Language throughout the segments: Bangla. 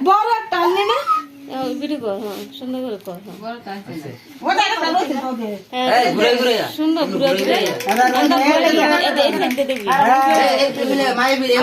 বড় একটা না ভিডিও কর হ্যাঁ সুন্দর করে কর এই ঘুরে ঘুরে সুন্দর ঘুরে ঘুরে মাই ভিডিও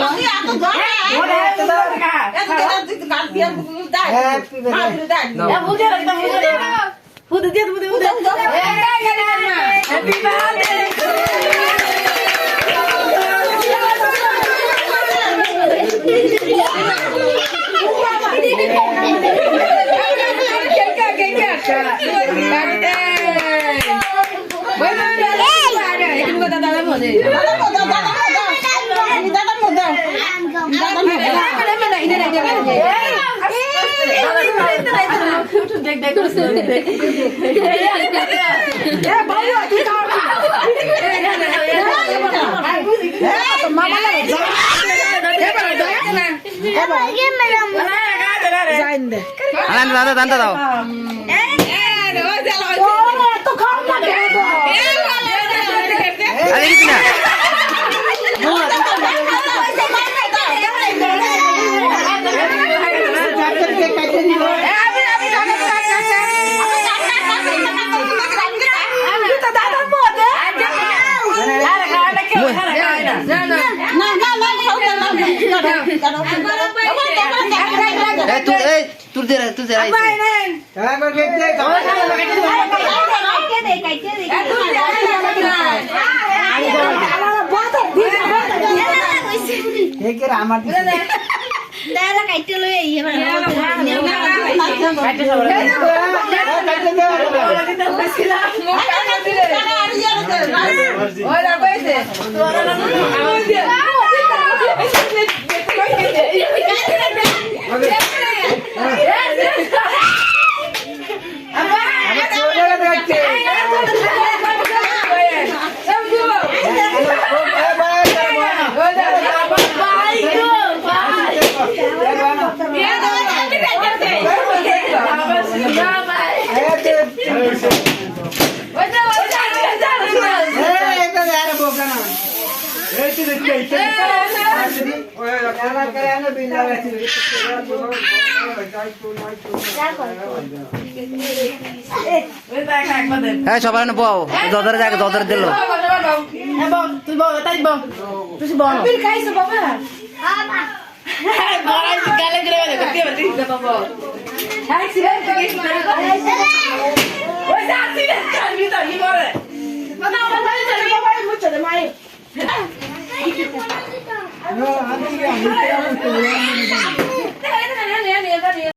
দাদা দাও আরে কিছু না তুই দে হ্যাঁ সবার বউ দদরে যাকে দদরে দিল তুই বল তাই বল তুই বল তুই খাইছো বাবা বড়াই গালে গরে করতে পারতি বাবা হ্যাঁ সিলেট থেকে ওই যা সিলেট করবি তো কি করে বাবা বাবা চলে বাবা মুচে দে মাই